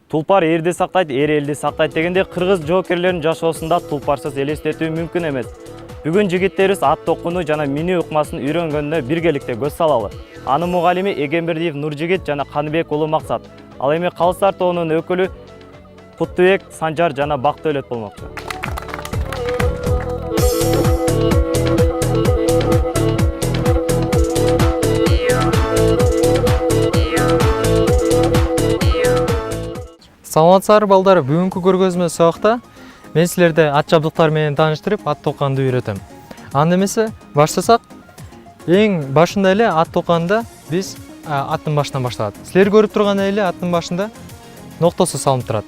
Тулпар эрди сактайт, эр элди сактайт дегенде кыргыз жоокерлеринин жашоосунда тулпарсыз элестетүү мүмкүн эмес. Бүгүн жигиттерибиз ат токууну жана минүү ыкмасын үйрөнгөнүнө биргеликте көз салалы. Анын мугалими Эгембердиев Нуржигит жана Каныбек уулу Максат. Ал эми Калыстар тоонун өкүлү Куттубек, Санжар жана Бактөөлөт болмокчу. Саламатсыздар балдар, бүгүнкү көргөзмө сабакта мен силерди ат жабдыктары менен тааныштырып, ат токканды үйрөтөм. Анда эмесе баштасак, эң башында эле ат токканда биз аттын башынан башталат. Силер көрүп турган эле аттын башында ноктосу салынып турат.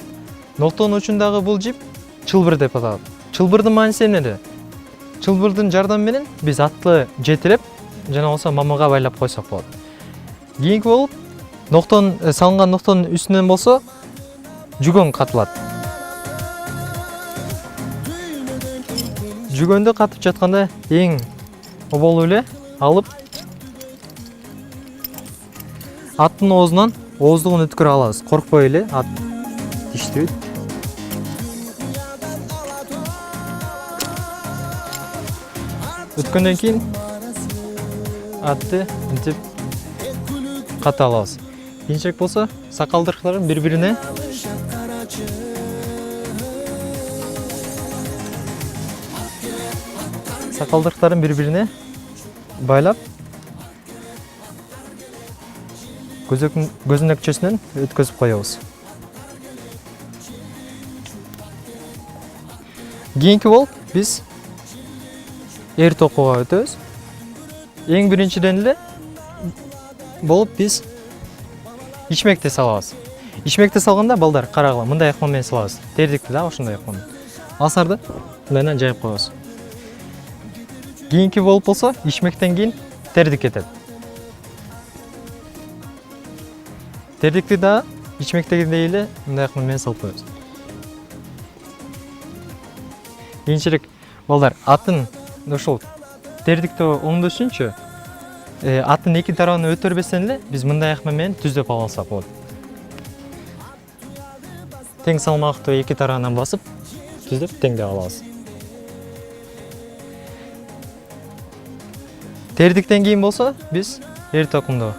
Ноктонун учундагы бул жип чылбыр деп аталат. Чылбырдын мааниси эмнеде? Чылбырдын жардамы менен биз атты жетелеп, жана болсо мамага байлап койсок болот. Кийинки болуп, салынган ноктонун үстүнөн болсо жүгөн катылат. Жүгөндү катып жатканда эң оболу эле алып аттын оозунан ооздугун өткөрө алабыз. Коркпой эле ат тиштейт. Өткөндөн кийин атты мынтип ката алабыз. Кийинчерээк болсо сакалдырыктарын бири-бирине байлап көзөнөкчөсүнөн өткөзүп коебуз. Кийинки болуп биз эр токууга өтөбүз. Эң биринчиден эле болуп биз ичмекти салабыз. Ичмекти салганда балдар карагыла, мындай ыкма менен салабыз. Тердикти да ошондой ыкма менен. Асарды мындан жайып коебуз. Кийинки болуп болсо, ичмектен кийин тердик кетет. Тердикти да ичмектегидей эле мындай ыкма менен салып коебуз. Кийинчерээк балдар аттын ошол тердикти оңдош үчүнчү аттын эки тарабын өтөрбестен эле биз мындай ыкма менен түздөп алсак болот. Тең салмактуу эки тарабынан басып, түздөп теңдеп алабыз. Тердиктен кийин болсо, биз эр токумду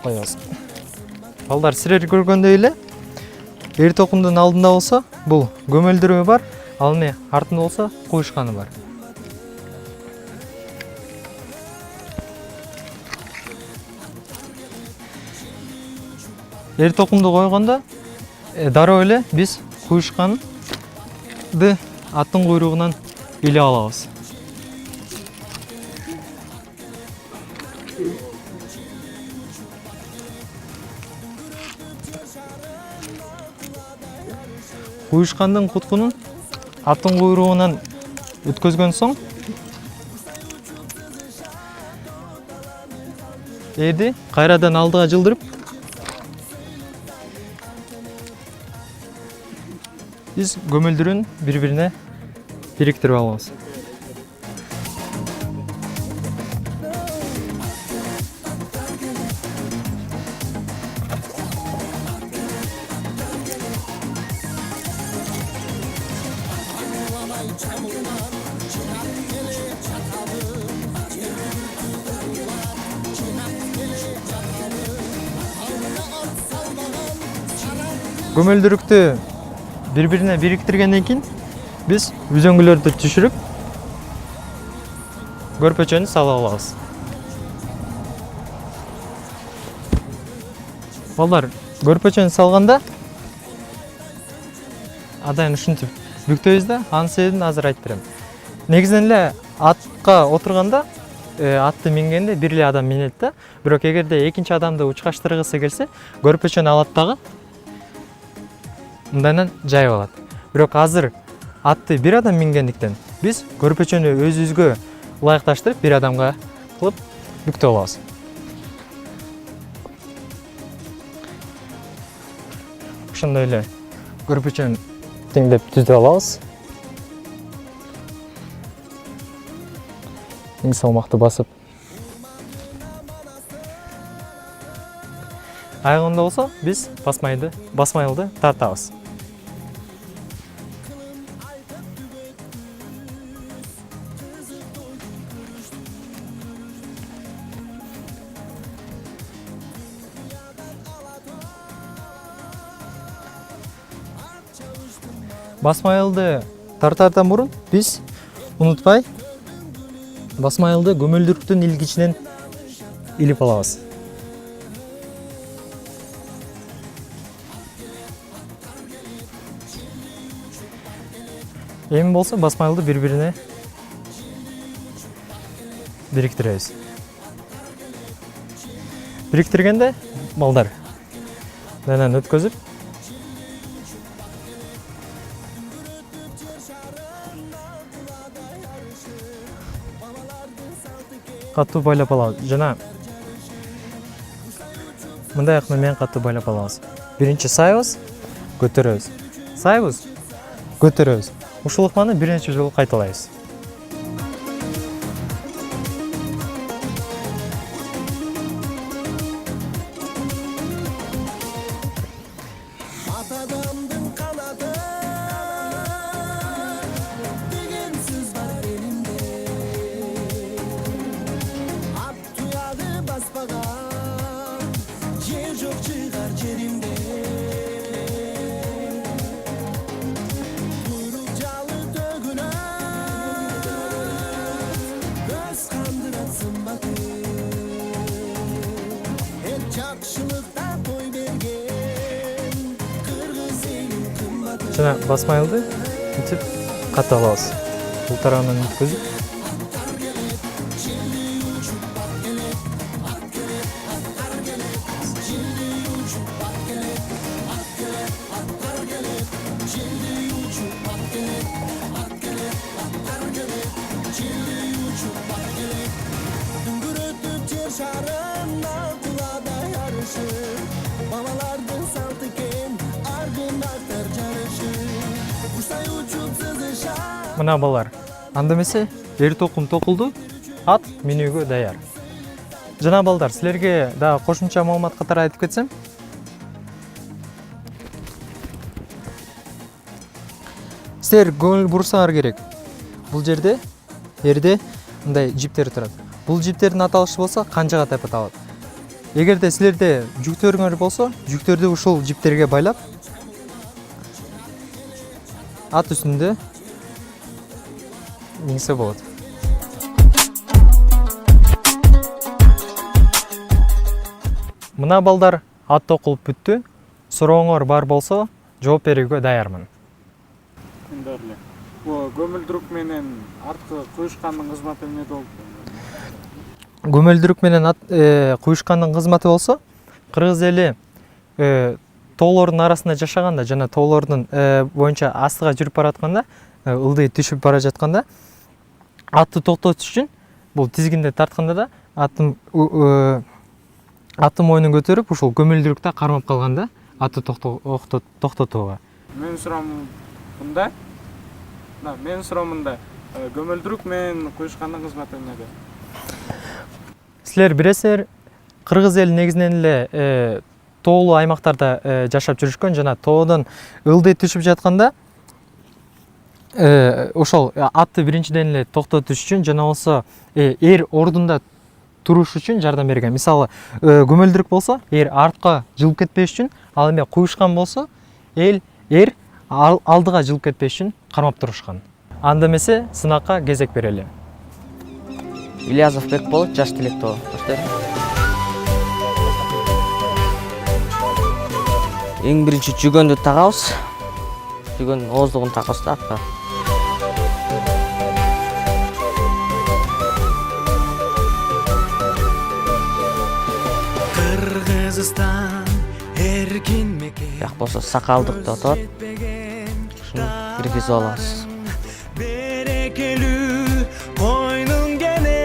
коебуз. Балдар силер көргөндөй эле эр токумдун алдында болсо, бул көмөлдүрүү бар, ал эми артында болсо куюшканы бар. Эр токумду койгондо дароо эле биз куюшканды аттын куйругунан илип алабыз. Куюшкандын куткунун аттын куйругунан өткөзгөн соң эрди кайрадан алдыга жылдырып биз көмөлдүрүүнү бири-бирине бириктирип алабыз. Көмөлдүрүктү бири-бирине бириктиргенден кийин биз үзөңгүлөрдү түшүрүп көрпөчөнү салып алабыз. Балдар, көрпөчөнү салганда адайын ушинтип бүктөйбүз да, анын себебин азыр айтып берем. Негизинен эле атка отурганда атты мингенде бир эле адам минет да, бирок эгерде экинчи адамды учкаштыргысы келсе, көрпөчөнү алат дагы мындайынан жайып алат. Бирок азыр атты бир адам мингендиктен биз көрпөчөнү өзүбүзгө ылайыкташтырып бир адамга кылып бүктөп алабыз. Ошондой эле көрпөчөнү теңдеп түздөп алабыз. Эң салмакты басып айганда болсо биз басмайылды тартабыз. Басмайылды тартардан мурун биз унутпай басмайылды көмөлдүрүктүн илгичинен илип алабыз. Эми болсо басмайылды бири-бирине бириктиребиз. Бириктиргенде балдар менен өткөзүп катуу байлап алабыз. Жана мындай акны менен катуу байлап алабыз. Биринчи сайбыз, көтөрөбүз. Сайбыз, көтөрөбүз. Ушул ыкманы бир нече жолу кайталайбыз. Жана басмайылды мынтип катып алабыз. Бул тарабынан өткөзүп мына балар. Анда эмесе эр токум токулду, ат минүүгө даяр. Жана балдар, силерге да кошумча маалымат катары айтып кетсем, силер көңүл бурсаңар керек. Бул жерде эрде мындай жиптер турат. Бул жиптердин аталышы болсо канжага деп аталат. Эгерде силерде жүктөрүңөр болсо, жүктөрдү ушул жиптерге байлап ат үстүндө минсе болот. Мына балдар ат токулуп бүттү. Сурооңор бар болсо жооп берүүгө даярмын. Көмөлдүрүк менен арткы куюшкандын кызматы эмне болуп? Көмөлдүрүк менен куюшкандын кызматы болсо, кыргыз эли тоолордун арасында жашаганда жана тоолордун боюнча астыга жүрүп баратканда, ылдый түшүп бара жатканда атты токтотуш үчүн бул тизгинде тартканда да аттын мойнун көтөрүп ушул көмөлдүрүктө кармап калганда атты токтотууга. Менин суроом мындай. Көмөлдүрүк менен куюшкандын кызматы эмнеде? Силер билесиңер, кыргыз эли негизинен эле тоолуу аймактарда жашап жүрүшкөн жана тоодон ылдый түшүп жатканда ошол атты биринчиден эле токтотуш үчүн жана болсо эр ордунда туруш үчүн жардам берген. Мисалы, көмөлдүрүк болсо эр артка жылып кетпеш үчүн, ал эми куюшкан болсо эр алдыга жылып кетпеш үчүн кармап турушкан. Анда эмесе сынакка кезек берели. Ильязов Бекболот, жаш тилектөө. Эң биринчи жүгөндү тагабыз. Жүгөн ооздугун такабыз да атка. Кыргызстан эркин мекен. Бияк болсо сакалдык деп атат. Ушуну киргизип алабыз. Берекелүү койнуң келе.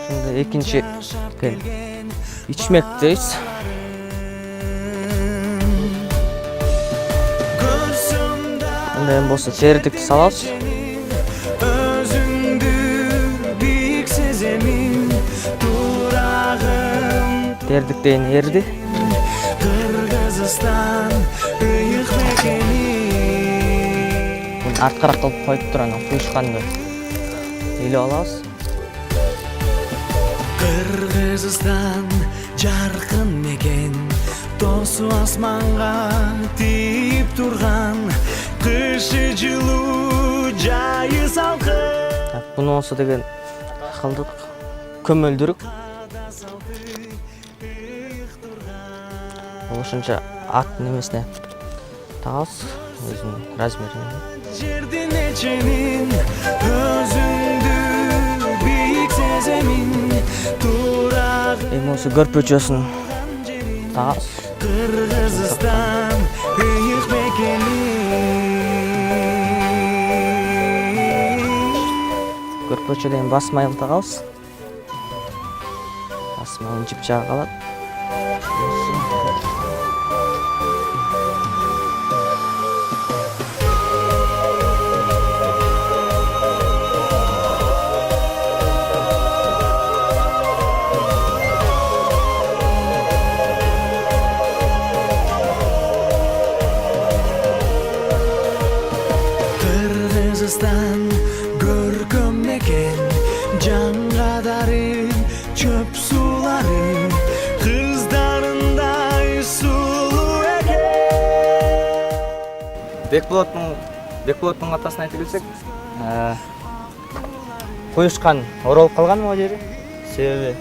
Шунда экинчи ичмектейбиз. Анда болсо жердикти салабыз. Өзүңдү бийик сеземин, турагым Тердиктен эрди. Кыргызстан ыйык мекени. Арткараак кылып коюп турган куюшканды илип алабыз. Кыргызстан жаркын мекен, тосу асманга тийип турган, кышы жылуу, жайы салкын. Буну болсо деген кылдык. Көмөлдүрүк. Ошончо ат немесине тагабыз, өзүнүн размерине. Жердин эченин өзүңдү бийик сеземин, турак Эми болсо көрпөчөсүн тагабыз. Кыргызстан ыйык мекени. Көрпөчөдөн басмайыл тагабыз. Басмайыл жипжага калат. Kırgızistan görkëm meken, жаңгадары, чөп сулары, кыздарындай сулуу экен. Бекболоттун атасын айтып келсек, куюшкан оролуп калган могу жери. Себеби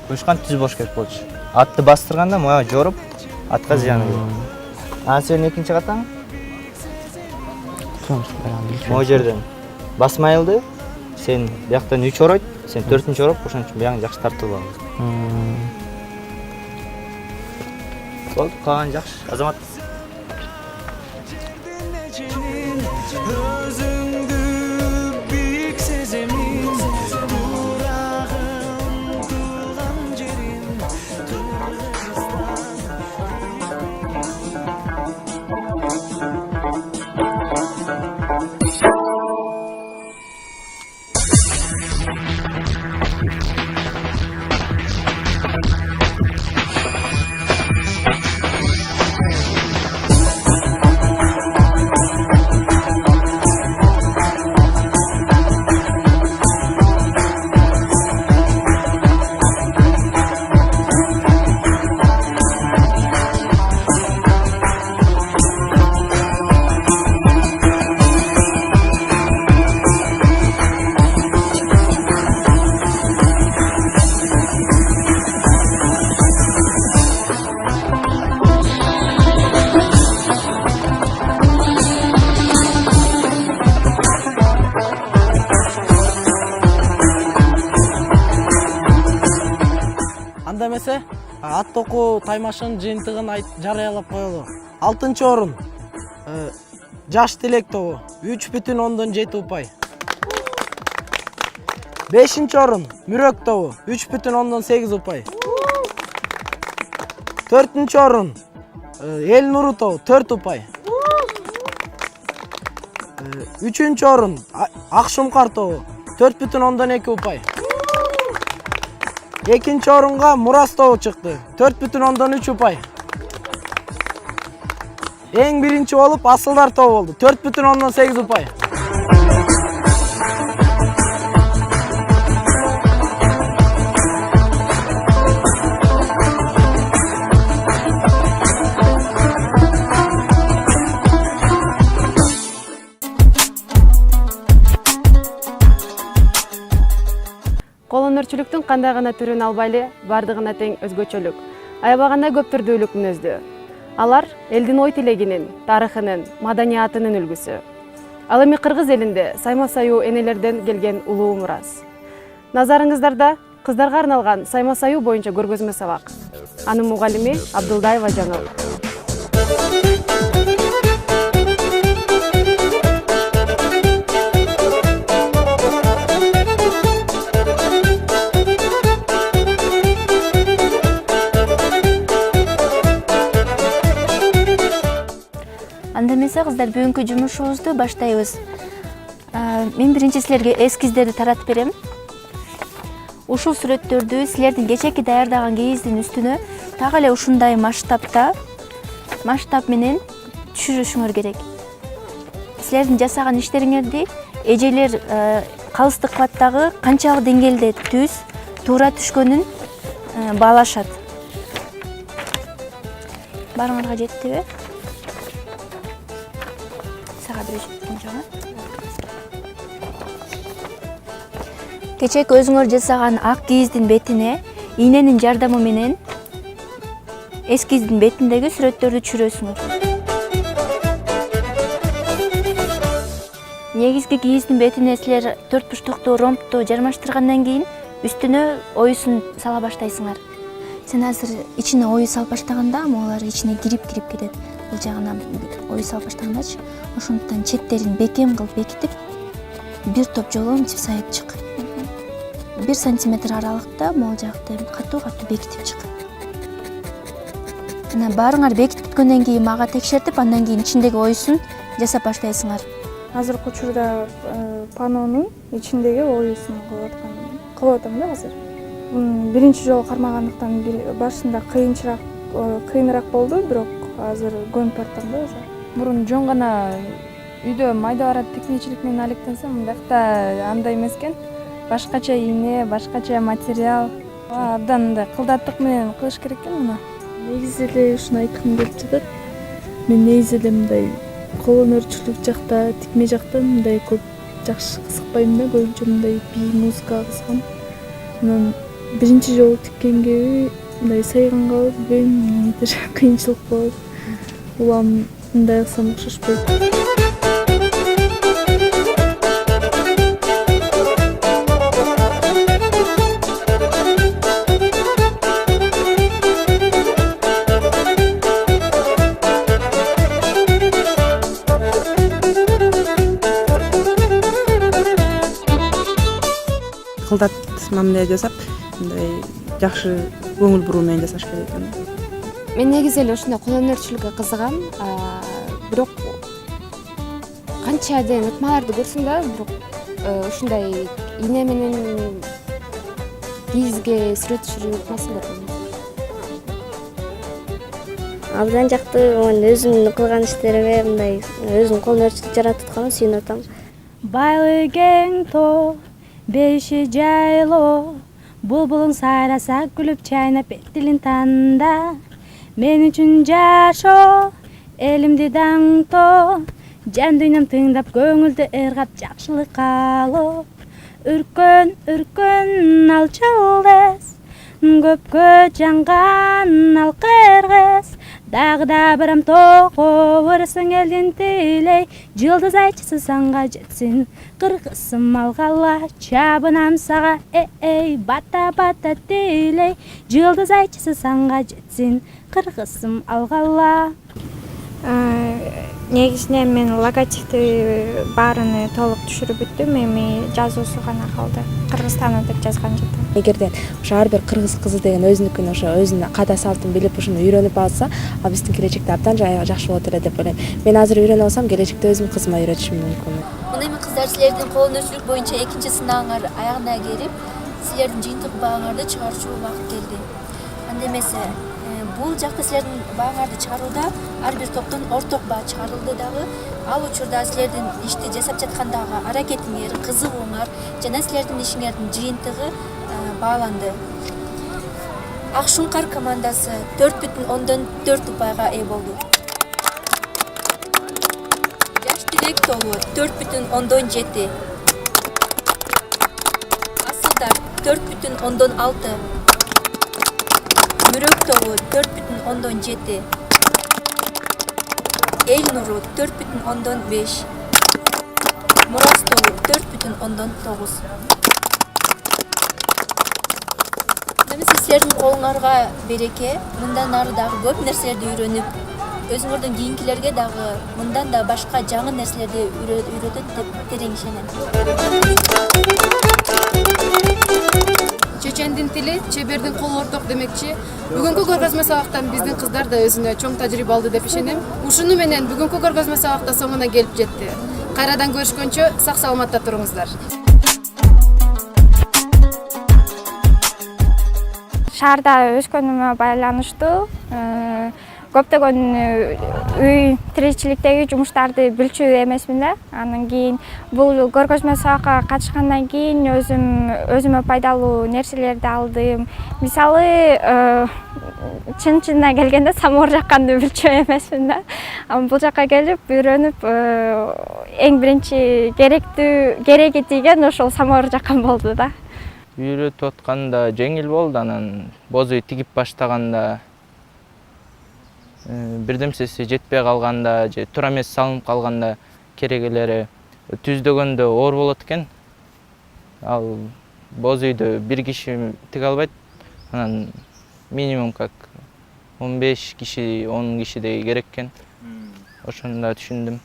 куюшкан түз болуш керек болчу. Атты бастырганда моя жоруп, атка зыяны келет. Анан сенин экинчи катаң могу жерден басмайылды, сен бияктан 3 оройт, сен 4-нчү ороп, ошон үчүн бияң жакшы тартып алабыз. Болду, калган жакшы. Азамат. Өзүңдү бийик сеземин, турагым турган жерин. Анда эмесе ат токуу таймашынын жыйынтыгын жарыялап коелу. 6-орун жаш тилек тобу 3,7 упай. 5-орун мүрөк тобу 3,8 упай. 4-орун эл нуру тобу 4 упай. 3-орун Акшумкар тобу 4,2 упай. 2-орунга Мурас тобу чыкты. 4,3 упай. Эң биринчи болуп Асылдар тобу болду. 4,8 упай. Кол өнөрчүлүктүн кандай гана түрүн албайлы, бардыгына тең өзгөчөлүк, аябагандай көп түрдүүлүк мүнөздүү. Алар элдин ой тилегинин, тарыхынын, маданиятынын үлгүсү. Ал эми кыргыз элинде сайма-саюу энелерден келген улуу мурас. Назарыңыздарда кыздарга арналган сайма-саюу боюнча көргөзмө сабак. Анын мугалими Абдулдаева Жаңыл. Анда эмесе кыздар бүгүнкү жумушубузду баштайбыз. Мен биринчи силерге эскиздерди таратып берем. ушул сүрөттөрдү силердин кечээки даярдаган кийиздин үстүнө так эле ушундай масштаб менен түшүрүшүңөр керек. Силердин жасаган иштериңерди эжелер калыстык кабаттагы канчалык деңгээлде туура түшкөнүн баалашат. Барыңарга жеттиби? Сага бир жеткен жок. Кечээки өзүңөр жасаган ак кийиздин бетине ийненин жардамы менен эскиздин бетиндеги сүрөттөрдү түшүрөсүңөр. Негизги кийиздин бетине силер 4 бурчтуктуу ромбду жармаштыргандан кийин үстүнө оюсун сала баштайсыңар. Сен азыр ичине ою салып баштаганда алар ичине кирип кетет. Бул жагынан ою салып баштагандачы, ошондуктан четтерин бекем кылып бекитип, бир топ жолу мынтип сайып чык. 1 сантиметр аралыкта могул жакты катуу бекитип чык. Анан баарыңар бекитип бүткөндөн кийин мага текшертип, андан кийин ичиндеги оюсун жасап баштайсыңар. Азыркы учурда панонун ичиндеги оюсун кылып атам да азыр. Биринчи жолу кармагандыктан башында кыйыныраак болду, бирок азыр көнүп бартам да уже. Мурун жон гана үйдө майда барат тикмечилик менен алектенсем, мындакта андай эмес экен. Башкача ийне, башкача материал, абдан мындай кылдаттык менен кылыш керек экен муну. Негизи эле ушуну айткым келип жатат. Мен негизи эле мындай кол өнөрчүлүк жакта, тикме жакта мындай көп жакшы кызыкпайм да, көбүнчө мындай би музыкага кызыгам. Анан биринчи жолу тиккенге мындай сайганга билбейм, эмнедир кыйынчылык болот. Улам мындай кылсам окшошпойт. Кылдатма менен жасап, мындай жакшы көңүл буруу менен жасаш керек экен. Мен негизи эле ушундай кол өнөрчүлүккө кызыгам. Бирок канча ден ыкмаларды көрсөм да, бирок ушундай ийне менен кийизге сүрөт түшүрүү ыкмасын деп ойлойм. Абдан жактуу, өзүмдүн кылган иштериме мындай өзүм кол өнөрчүлүк жаратып атканыма сүйүнүп атам. Байлы кең тоо, беши жайлоо, булбулуң сайраса күлүп чайнап тилин танда. Мен үчүн жашоо, элимди даңтоо, жан дүйнөм тыңдап көңүлдү ыргап жакшылык каалоо. Үркөн ал чалдыз, көпкө жанган ал кыргыз. Дагы да бирам тоо өрсөң элдин тилей, жылдыз айчысы санга жетсин. Кыргызым алгала, чабынам сага, бата тилей, жылдыз айчысы санга жетсин. Кыргызым алгала. Негизинен мен логотипти баарыны толук түшүрүп бүттүм, эми жазуусу гана калды. Кыргызстан деп жазган жатам. Эгерде ошо ар бир кыргыз кызы деген өзүнүкүн ошо өзүнүн каада салтын билип ушуну үйрөнүп алса, ал биздин келечекте абдан жакшы болот эле деп ойлойм. Мен азыр үйрөнүп алсам, келечекте өзүмдүн кызыма үйрөтүшүм мүмкүн. Мына эми кыздар, силердин кол өнөрчүлүк боюнча экинчи сынагыңар аягына келип, силердин жыйынтык бааңарды чыгарчу убакыт келди. Анда эмесе, бул жакта силердин бааңарды чыгарууда ар бир топтон орток баа чыгарылды дагы. Ал учурда силердин ишти жасап жаткандагы аракетиңер, кызыгууңар жана силердин ишиңердин жыйынтыгы бааланды. Ак Шуңкар командасы 4,4 упайга ээ болду. Жаш Тилек тобу 4,7. Асылдар 4,6. Мүрөк тобу 4,7. Эл нуру 4,5. Мурас тобу 4,9. Силердин колуңарга береке, мындан ары дагы көп нерселерди үйрөнүп, өзүңөрдүн кийинкилерге дагы мындан да башка жаңы нерселерди үйрөтөт деп терең ишенем. Чечендин тили, чебердин колу орток демекчи. Бүгүнкү көргөзмө сабактан биздин кыздар да өзүнө чоң тажрыйба алды деп ишенем. Ушуну менен бүгүнкү көргөзмө сабакта соңуна келип жетти. Кайрадан көрүшкөнчө сак саламатта туруңуздар. шаарда өскөнүмө байланыштуу көптөгөн үй тиричиликтеги жумуштарды билчү эмесмин да. Анан кийин бул көргөзмө сабакка катышкандан кийин өзүмө пайдалуу нерселерди алдым. Мисалы чынына келгенде самоор жакканды билчү эмесмин да. Бул жакка келип үйрөнүп эң биринчи кереги тийген ошол самоор жаккан болду да. Үйрөтүп атканда жеңил болду, анан боз үй тигип баштаганда бирдемсеси жетпей калганда же туура эмес салынып калганда керегелери түздөгөндө оор болот экен. Ал боз үйдө бир киши тиге албайт. Анан минимум как 15 киши, 10 кишидей керек экен. Ошондо түшүндүм.